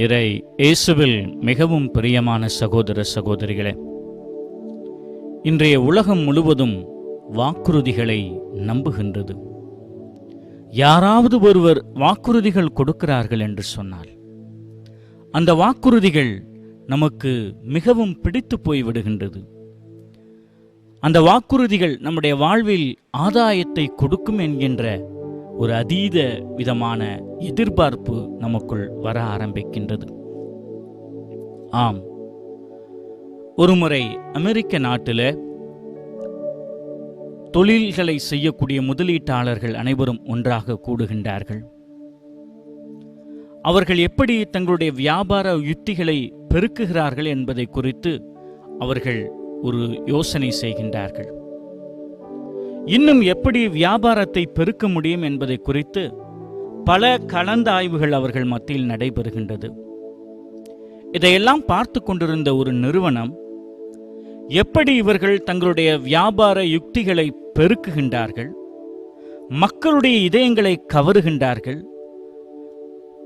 இறை இயேசுவில் மிகவும் பிரியமான சகோதர சகோதரிகளே, இன்றைய உலகம் முழுவதும் வாக்குறுதிகளை நம்புகின்றது. யாராவது ஒருவர் வாக்குறுதிகள் கொடுக்கிறார்கள் என்று சொன்னால் அந்த வாக்குறுதிகள் நமக்கு மிகவும் பிடித்து போய்விடுகின்றது. அந்த வாக்குறுதிகள் நம்முடைய வாழ்வில் ஆதாயத்தை கொடுக்கும் என்கின்ற ஒரு அதீத விதமான எதிர்பார்ப்பு நமக்குள் வர ஆரம்பிக்கின்றது. ஆம், ஒருமுறை அமெரிக்க நாட்டில் தொழில்களை செய்யக்கூடிய முதலீட்டாளர்கள் அனைவரும் ஒன்றாக கூடுகின்றார்கள். அவர்கள் எப்படி தங்களுடைய வியாபார யுத்திகளை பெருக்குகிறார்கள் என்பதை குறித்து அவர்கள் ஒரு யோசனை செய்கின்றார்கள். இன்னும் எப்படி வியாபாரத்தை பெருக்க முடியும் என்பதை குறித்து பல கலந்தாய்வுகள் அவர்கள் மத்தியில் நடைபெறுகின்றது. இதையெல்லாம் பார்த்து கொண்டிருந்த ஒரு நிறுவனம் எப்படி இவர்கள் தங்களுடைய வியாபார யுக்திகளை பெருக்குகின்றார்கள், மக்களுடைய இதயங்களை கவருகின்றார்கள்,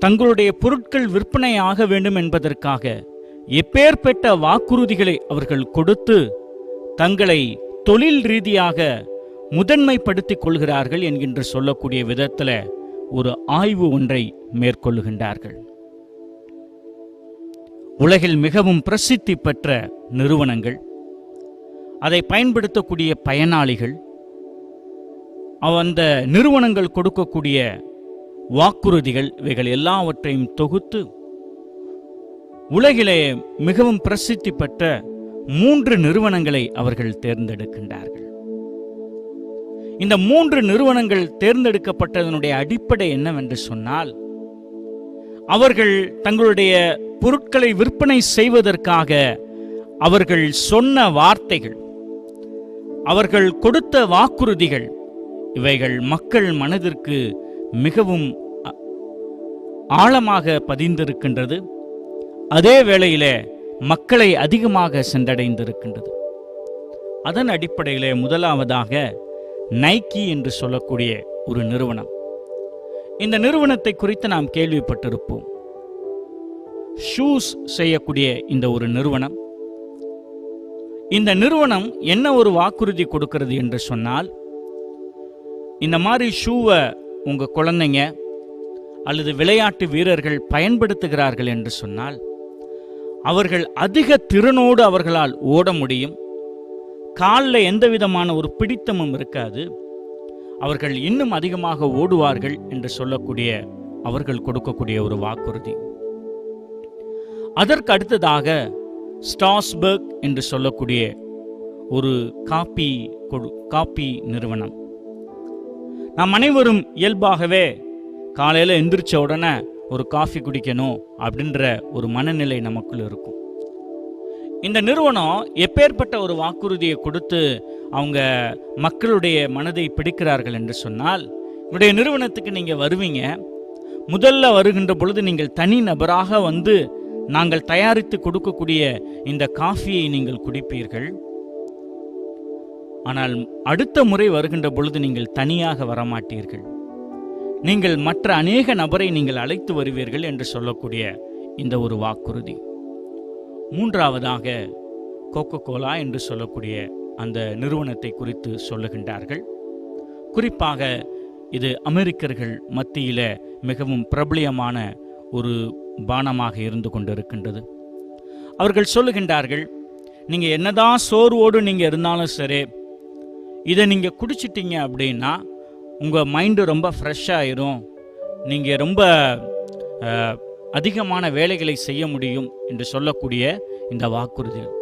தங்களுடைய பொருட்கள் விற்பனையாக வேண்டும் என்பதற்காக எப்பேற்பட்ட வாக்குறுதிகளை அவர்கள் கொடுத்து தங்களை தொழில் ரீதியாக முதன்மைப்படுத்திக் கொள்கிறார்கள் என்கின்ற சொல்லக்கூடிய விதத்தில் ஒரு ஆய்வு ஒன்றை மேற்கொள்ளுகின்றார்கள். உலகில் மிகவும் பிரசித்தி பெற்ற நிறுவனங்கள், அதை பயன்படுத்தக்கூடிய பயனாளிகள், அந்த நிறுவனங்கள் கொடுக்கக்கூடிய வாக்குறுதிகள், இவைகள் எல்லாவற்றையும் தொகுத்து உலகிலே மிகவும் பிரசித்தி பெற்ற 3 நிறுவனங்களை அவர்கள் தேர்ந்தெடுக்கின்றார்கள். இந்த 3 நிறுவனங்கள் தேர்ந்தெடுக்கப்பட்டதனுடைய அடிப்படை என்னவென்று சொன்னால், அவர்கள் தங்களுடைய பொருட்களை விற்பனை செய்வதற்காக அவர்கள் சொன்ன வார்த்தைகள், அவர்கள் கொடுத்த வாக்குறுதிகள், இவைகள் மக்கள் மனதிற்கு மிகவும் ஆழமாக பதிந்திருக்கின்றது. அதே வேளையிலே மக்களை அதிகமாக சென்றடைந்திருக்கின்றது. அதன் அடிப்படையிலே முதலாவதாக நைக்கி என்று சொல்லக்கூடிய ஒரு நிறுவனம். இந்த நிறுவனத்தை குறித்து நாம் கேள்விப்பட்டிருப்போம். ஷூஸ் செய்யக்கூடிய இந்த ஒரு நிறுவனம். இந்த நிறுவனம் என்ன ஒரு வாக்குறுதி கொடுக்கிறது என்று சொன்னால், இந்த மாதிரி ஷூவை உங்க குழந்தைங்க அல்லது விளையாட்டு வீரர்கள் பயன்படுத்துகிறார்கள் என்று சொன்னால் அவர்கள் அதிக திறனோடு அவர்களால் ஓட முடியும், காலில் எந்த விதமான ஒரு பிடித்தமும் இருக்காது, அவர்கள் இன்னும் அதிகமாக ஓடுவார்கள் என்று சொல்லக்கூடிய அவர்கள் கொடுக்கக்கூடிய ஒரு வாக்குறுதி. அதற்கு அடுத்ததாக ஸ்டாஸ்பர்க் என்று சொல்லக்கூடிய ஒரு காபி நிறுவனம். நாம் அனைவரும் இயல்பாகவே காலையில் எந்திரிச்ச உடனே ஒரு காஃபி குடிக்கணும் அப்படின்ற ஒரு மனநிலை நமக்குள் இருக்கும். இந்த நிறுவனம் எப்பேற்பட்ட ஒரு வாக்குறுதியை கொடுத்து அவங்க மக்களுடைய மனதை பிடிக்கிறார்கள் என்று சொன்னால், உங்களுடைய நிறுவனத்துக்கு நீங்கள் வருவீங்க, முதல்ல வருகின்ற பொழுது நீங்கள் தனி நபராக வந்து நாங்கள் தயாரித்து கொடுக்கக்கூடிய இந்த காஃபியை நீங்கள் குடிப்பீர்கள். ஆனால் அடுத்த முறை வருகின்ற பொழுது நீங்கள் தனியாக வரமாட்டீர்கள், நீங்கள் மற்ற அநேக நபரை நீங்கள் அழைத்து வருவீர்கள் என்று சொல்லக்கூடிய இந்த ஒரு வாக்குறுதி. மூன்றாவதாக கோகோ கோலா என்று சொல்லக்கூடிய அந்த நிறுவனத்தை குறித்து சொல்லுகின்றார்கள். குறிப்பாக இது அமெரிக்கர்கள் மத்தியில் மிகவும் பிரபலியமான ஒரு பானமாக இருந்து கொண்டிருக்கின்றது. அவர்கள் சொல்லுகின்றார்கள், நீங்கள் என்னதான் சோர்வோடு நீங்கள் இருந்தாலும் சரி, இதை நீங்கள் குடிச்சிட்டீங்க அப்படின்னா உங்கள் மைண்டு ரொம்ப ஃப்ரெஷ்ஷாக ஆயிரும், நீங்கள் ரொம்ப அதிகமான வேலைகளை செய்ய முடியும் என்று சொல்லக்கூடிய இந்த வாக்குறுதிகள்.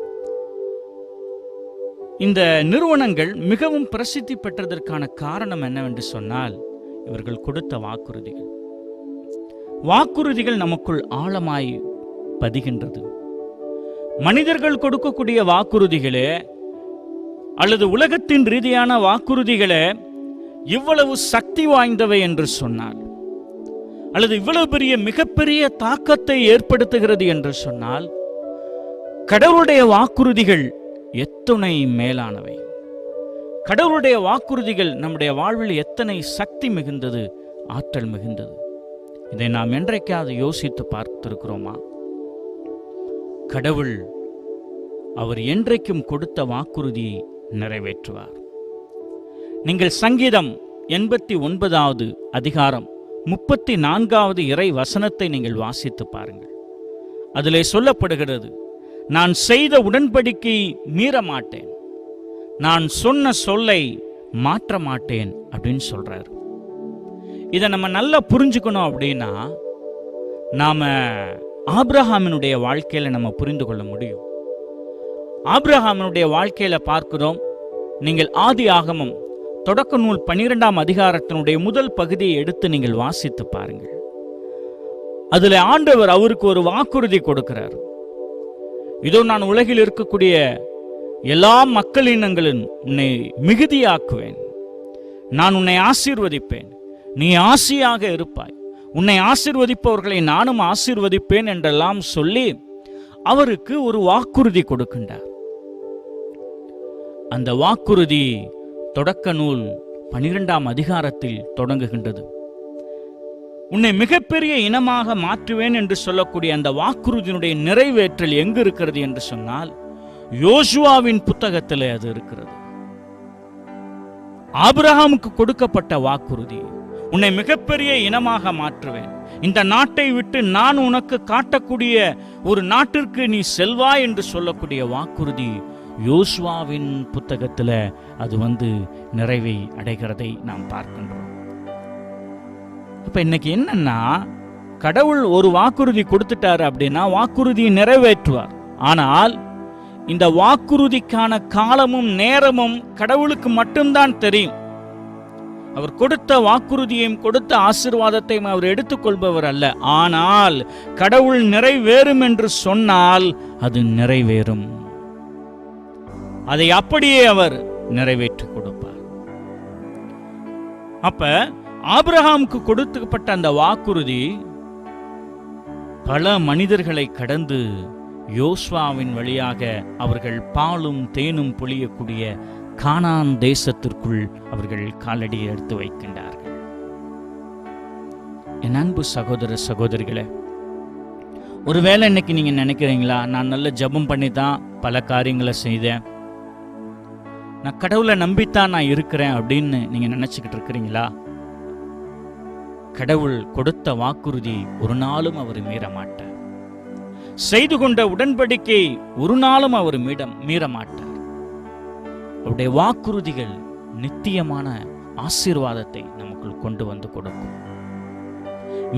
இந்த நிறுவனங்கள் மிகவும் பிரசித்தி பெற்றதற்கான காரணம் என்னவென்று சொன்னால், இவர்கள் கொடுத்த வாக்குறுதிகள். வாக்குறுதிகள் நமக்குள் ஆழமாய் பதிகின்றது. மனிதர்கள் கொடுக்கக்கூடிய வாக்குறுதிகளே அல்லது உலகத்தின் ரீதியான வாக்குறுதிகளே இவ்வளவு சக்தி வாய்ந்தவை என்று சொன்னால், அல்லது இவ்வளவு பெரிய மிகப்பெரிய தாக்கத்தை ஏற்படுத்துகிறது என்று சொன்னால், கடவுளுடைய வாக்குறுதிகள் எத்தனை மேலானவை. கடவுளுடைய வாக்குறுதிகள் நம்முடைய வாழ்வில் எத்தனை சக்தி மிகுந்தது, ஆற்றல் மிகுந்தது. இதை நாம் என்றைக்காவது யோசித்து பார்த்திருக்கிறோமா? கடவுள் அவர் என்றைக்கும் கொடுத்த வாக்குறுதியை நிறைவேற்றுவார். நீங்கள் சங்கீதம் 89வது அதிகாரம் 34வது இறை வசனத்தை நீங்கள் வாசித்து பாருங்கள். அதிலே சொல்லப்படுகிறது, நான் செய்த உடன்படிக்கையை மீற மாட்டேன், நான் சொன்ன சொல்லை மாற்ற மாட்டேன் அப்படின்னு சொல்றாரு. இதை நம்ம நல்லா புரிஞ்சுக்கணும். அப்படின்னா நாம ஆபிரகாமினுடைய வாழ்க்கையில நம்ம புரிந்து கொள்ள முடியும். ஆபிரகாமினுடைய வாழ்க்கையில பார்க்கிறோம். நீங்கள் ஆதி ஆகமம் தொடக்க நூல் 12ஆம் அதிகாரத்தினுடைய முதல் பகுதியை எடுத்து நீங்கள் வாசித்து பாருங்கள். அதுல ஆண்டவர் அவருக்கு ஒரு வாக்குறுதி கொடுக்கிறார். இதோ நான் உலகில் இருக்கக்கூடிய எல்லா மக்களினங்களின் உன்னை மிகுதியாக்குவேன், நான் உன்னை ஆசீர்வதிப்பேன், நீ ஆசியாக இருப்பாய், உன்னை ஆசீர்வதிப்பவர்களை நானும் ஆசீர்வதிப்பேன் என்றெல்லாம் சொல்லி அவருக்கு ஒரு வாக்குறுதி கொடுக்கின்றார். அந்த வாக்குறுதி தொடக்க நூல் 12ஆம் அதிகாரத்தில் தொடங்குகின்றது. உன்னை மிகப்பெரிய இனமாக மாற்றுவேன் என்று சொல்லக்கூடிய அந்த வாக்குறுதியினுடைய நிறைவேற்றல் எங்கு இருக்கிறது என்று சொன்னால் யோசுவாவின் புத்தகத்தில் அது இருக்கிறது. ஆபிரகாமுக்கு கொடுக்கப்பட்ட வாக்குறுதி, உன்னை மிகப்பெரிய இனமாக மாற்றுவேன், இந்த நாட்டை விட்டு நான் உனக்கு காட்டக்கூடிய ஒரு நாட்டிற்கு நீ செல்வாய் என்று சொல்லக்கூடிய வாக்குறுதி யோசுவாவின் புத்தகத்தில் அது நிறைவை அடைகிறதை நாம் பார்க்கின்றோம். அப்ப இன்னைக்கு என்னன்னா, கடவுள் ஒரு வாக்குறுதி கொடுத்துட்டாரு அப்படின்னா வாக்குறுதியை நிறைவேற்றுவார். ஆனால் இந்த வாக்குறுதிக்கான காலமும் நேரமும் கடவுளுக்கு மட்டும்தான் தெரியும். அவர் கொடுத்த வாக்குறுதியையும் கொடுத்த ஆசீர்வாதத்தையும் அவர் எடுத்துக்கொள்பவர் அல்ல. ஆனால் கடவுள் நிறைவேறும் என்று சொன்னால் அது நிறைவேறும். அதை அப்படியே அவர் நிறைவேற்றி கொடுப்பார். அப்ப ஆபிரகாமுக்கு கொடுக்கப்பட்ட அந்த வாக்குறுதி பல மனிதர்களை கடந்து யோசுவாவின் வழியாக அவர்கள் பாலும் தேனும் பொழியக்கூடிய கானான் தேசத்திற்குள் அவர்கள் காலடி எடுத்து வைக்கின்றார்கள். என் அன்பு சகோதர சகோதரிகளே, ஒருவேளை இன்னைக்கு நீங்க நினைக்கிறீங்களா, நான் நல்ல ஜெபம் பண்ணி தான் பல காரியங்களை செய்தேன், நான் கடவுளை நம்பித்தான் நான் இருக்கிறேன் அப்படின்னு நீங்க நினைச்சுக்கிட்டு இருக்கிறீங்களா? கடவுள் கொடுத்த வாக்குறுதி ஒரு நாளும் அவர் மீற மாட்டார். செய்து கொண்ட உடன்படிக்கை ஒரு நாளும் அவர் மீற மாட்டார். அவருடைய வாக்குறுதிகள் நித்தியமான ஆசீர்வாதத்தை நமக்குள் கொண்டு வந்து கொடுக்கும்.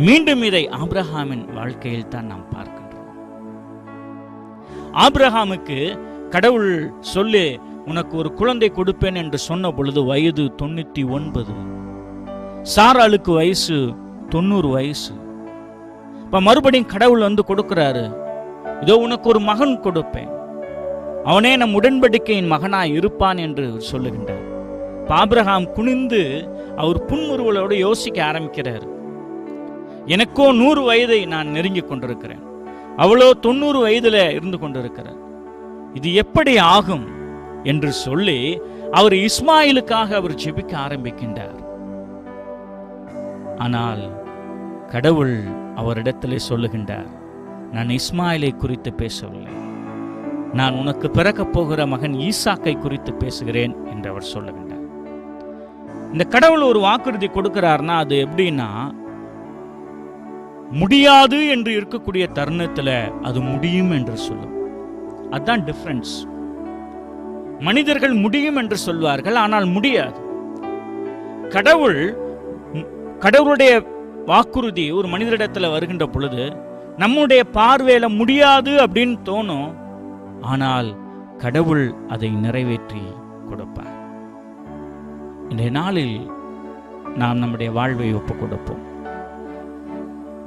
மீண்டும் இதை ஆபிரகாமின் வாழ்க்கையில் தான் நாம் பார்க்கின்றோம். ஆபிரகாமுக்கு கடவுள் சொல்லி உனக்கு ஒரு குழந்தை கொடுப்பேன் என்று சொன்ன பொழுது வயது 99, சாராளுக்கு வயசு 90 வயசு. இப்ப மறுபடியும் கடவுள் கொடுக்கிறாரு, இதோ உனக்கு ஒரு மகன் கொடுப்பேன், அவனே நம் உடன்படிக்கையின் மகனாய் இருப்பான் என்று சொல்லுகின்றார். ஆபிரகாம் குனிந்து அவர் புன்முறுவலோடு யோசிக்க ஆரம்பிக்கிறார். எனக்கோ 100 வயதை நான் நெருங்கி கொண்டிருக்கிறேன், அவளோ 90 வயதுல இருந்து கொண்டிருக்கிறார், இது எப்படி ஆகும் என்று சொல்லி அவர் இஸ்மாயிலுக்காக அவர் ஜெபிக்க ஆரம்பிக்கின்றார். ஆனால் கடவுள் அவரிடத்திலே சொல்லுகின்றார், நான் இஸ்மாயிலை குறித்து பேசவில்லை, நான் உனக்கு பிறக்கப் போகிற மகன் ஈசாக்கை குறித்து பேசுகிறேன் என்று அவர் சொல்லுகின்றார். இந்த கடவுள் ஒரு வாக்குறுதி கொடுக்கிறார்னா அது எப்படின்னா, முடியாது என்று இருக்கக்கூடிய தருணத்தில் அது முடியும் என்று சொல்லும். அதுதான் டிஃபரன்ஸ். மனிதர்கள் முடியும் என்று சொல்வார்கள், ஆனால் முடியாது. கடவுளுடைய வாக்குறுதி ஒரு மனிதரிடத்தில் வருகின்ற பொழுது நம்முடைய பார்வையில முடியாது அப்படின்னு தோணும், ஆனால் கடவுள் அதை நிறைவேற்றி கொடுப்பார். இன்றைய நாளில் நாம் நம்முடைய வாழ்வை ஒப்புக் கொடுப்போம்.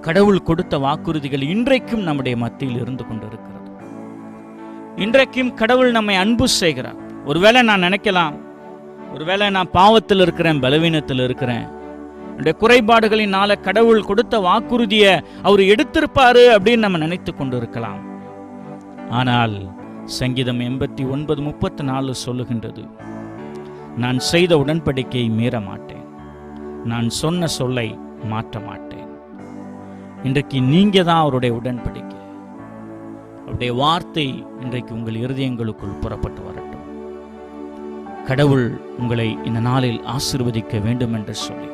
கடவுள் கொடுத்த வாக்குறுதிகள் இன்றைக்கும் நம்முடைய மத்தியில் இருந்து கொண்டிருக்கிறது. இன்றைக்கும் கடவுள் நம்மை அன்பு செய்கிறார். ஒருவேளை நான் நினைக்கலாம், ஒருவேளை நான் பாவத்தில் இருக்கிறேன், பலவீனத்தில் இருக்கிறேன், என்னுடைய குறைபாடுகளினால கடவுள் கொடுத்த வாக்குறுதியை அவர் எடுத்திருப்பாரு அப்படின்னு நம்ம நினைத்து கொண்டு இருக்கலாம். ஆனால் சங்கீதம் 89:34 சொல்லுகின்றது, நான் செய்த உடன்படிக்கையை மீற மாட்டேன், நான் சொன்ன சொல்லை மாற்ற மாட்டேன். இன்றைக்கு நீங்க தான் அவருடைய உடன்படிக்கை. அவருடைய வார்த்தை இன்றைக்கு உங்கள் இருதயங்களுக்குள் புறப்பட்டு வரட்டும். கடவுள் உங்களை இந்த நாளில் ஆசீர்வதிக்க வேண்டும் என்று சொல்லி,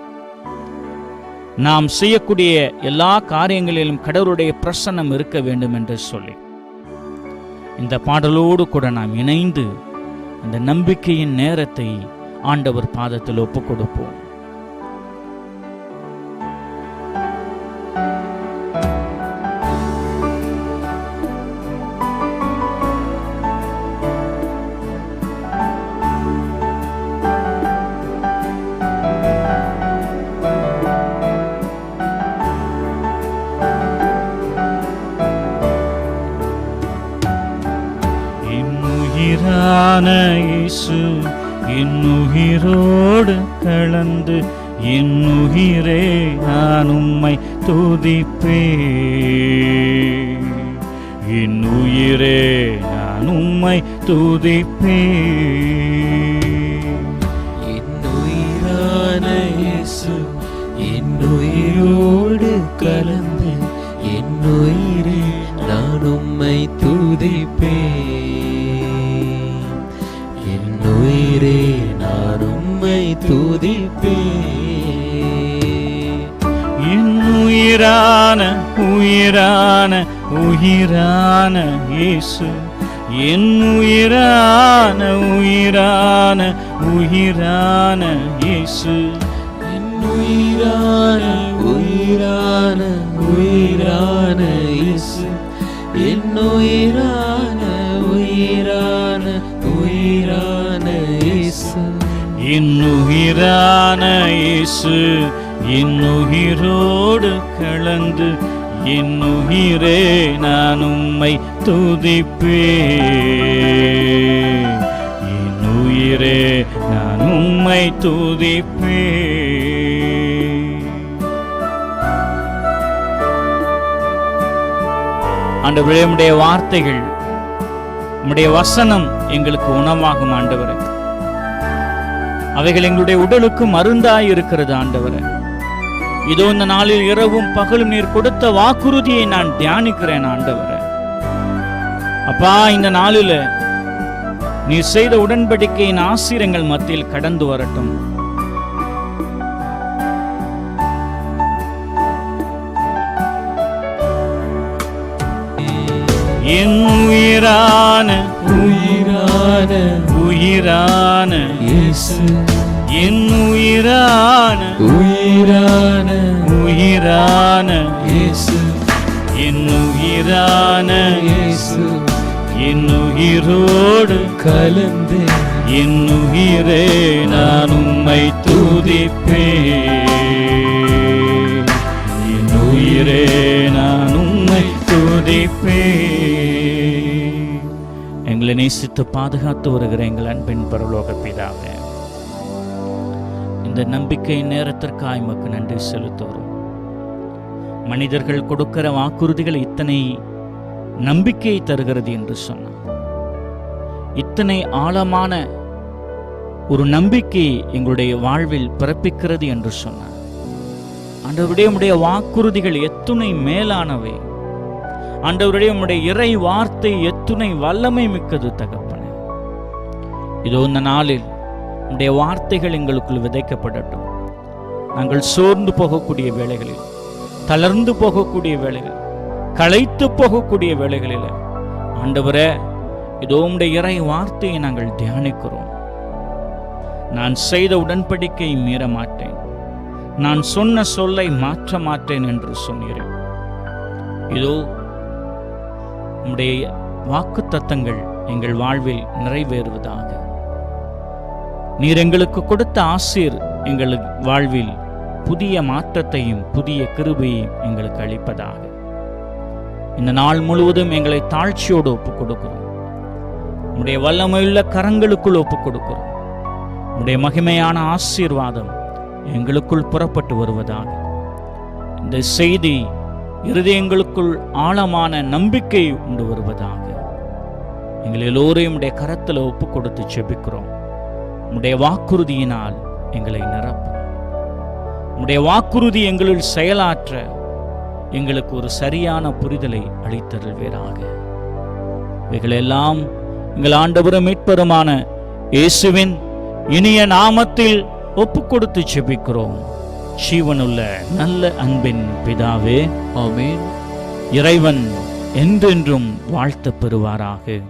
நாம் செய்யக்கூடிய எல்லா காரியங்களிலும் கடவுளுடைய பிரசன்னம் இருக்க வேண்டும் என்று சொல்லி, இந்த பாடலோடு கூட நாம் இணைந்து இந்த நம்பிக்கையின் நேரத்தை ஆண்டவர் பாதத்தில் ஒப்புக் கொடுப்போம். இயேசு என் உயிரோடு கலந்து, என் உயிரே நான் உம்மை துதிப்பேன். என் உயிரே நான் உம்மை துதிப்பேன். என் உயிரான இயேசு என் உயிரோடு கலந்து, என் உயிரே நான் உம்மை துதிப்பேன். என் உயிரே நான் உம்மை துதிப்பேன். என் உயிரான உயிரான உயிரான இயேசு, என் உயிரான உயிரான உயிரான இயேசு, என் உயிரான உயிரான உயிரான இயேசு, என் உயிரான உயிரான உயிரான இயேசு, என் உயிரான இயேசு என் உயிரோடு கலந்து, என் உயிரே நான் உம்மை துதிப்பேன். என் உயிரே நான் உம்மை துதிப்பேன். ஆண்டவரே, உம்முடைய வார்த்தைகள், உம்முடைய வசனம் எங்களுக்கு உணவாகும் ஆண்டவரே. அவைகள் எங்களுடைய உடலுக்கு மருந்தாய் இருக்கிறது ஆண்டவரே. இதோ இந்த நாளில் இரவும் பகலும் நீர் கொடுத்த வாக்குறுதியை நான் தியானிக்கிறேன் ஆண்டவரே. அப்பா, இந்த நாளில் நீர் செய்த உடன்படிக்கையின் ஆசீர்வாதங்கள் மத்தியில் கடந்து வரட்டும். என் உயிரான உயிரான உயிரான இயேசு, என் உயிரான உயிரான உயிரான இயேசு, என் உயிரான இயேசு என் உயிரோடு கலந்து, என் உயிரே நான் உம்மை துதிப்பேன். என் உயிரே நான் உம்மை துதிப்பேன். எங்களை நேசித்து பாதுகாத்து வருகிற எங்கள் அன்பின் பரலோக பிதாவே, இந்த நம்பிக்கை நேரத்திற்காய் உமக்கு நன்றி செலுத்துகிறோம். மனிதர்கள் கொடுக்கிற வாக்குறுதிகள் இத்தனை நம்பிக்கையை தருகிறது என்று சொன்னார். இத்தனை ஆழமான ஒரு நம்பிக்கை எங்களுடைய வாழ்வில் பிறப்பிக்கிறது என்று சொன்னார். ஆண்டவருடைய உம்முடைய வாக்குறுதிகள் எத்துணை மேலானவை. ஆண்டவருடைய உம்முடைய இறை வார்த்தை எத்துணை வல்லமை மிக்கது தகப்பனே. இதோ இந்த நாளில் உம்முடைய வார்த்தைகள் எங்களுக்குள் விதைக்கப்படட்டும். நாங்கள் சோர்ந்து போகக்கூடிய வேளைகளில், தளர்ந்து போகக்கூடிய வேளைகளில், களைத்து போகக்கூடிய வேளைகளில் ஆண்டவரே, இதோ உம்முடைய இறை வார்த்தையை நாங்கள் தியானிக்கிறோம். நான் செய்த உடன்படிக்கையை மீற மாட்டேன், நான் சொன்ன சொல்லை மாற்ற மாட்டேன் என்று சொன்னீரேன். இதோ உம்முடைய வாக்குத்தத்தங்கள் எங்கள் வாழ்வில் நிறைவேறுவதாக. நீர் எங்களுக்கு கொடுத்த ஆசீர் எங்கள் வாழ்வில் புதிய மாற்றத்தையும் புதிய கிருபையையும் எங்களுக்கு அளிப்பதாக. இந்த நாள் முழுவதும் எங்களை தாழ்ச்சியோடு ஒப்புக் கொடுக்கிறோம். உம்முடைய வல்லமையுள்ள கரங்களுக்குள் ஒப்புக் கொடுக்கிறோம். உம்முடைய மகிமையான ஆசீர்வாதம் எங்களுக்குள் புறப்பட்டு வருவதாக. இந்த செய்தி இருதயங்களுக்குள் ஆழமான நம்பிக்கை உண்டு வருவதாக. எங்கள் எல்லோரையும் உடைய கரத்தில் ஒப்பு கொடுத்து செபிக்கிறோம். உம்முடைய வாக்குறுதியினால் எங்களை நிரப்பும். உம்முடைய வாக்குறுதி எங்களில் செயலாற்ற எங்களுக்கு ஒரு சரியான புரிதலை அளித்தருள்வீராக. இவைகளெல்லாம் எங்கள் ஆண்டவரும் மீட்பருமான இயேசுவின் இனிய நாமத்தில் ஒப்புக்கொடுத்து செபிக்கிறோம். ஜீவனுள்ள நல்ல அன்பின் பிதாவே, ஆமென். இறைவன் என்றென்றும் வாழ்த்தப் பெறுவாராக.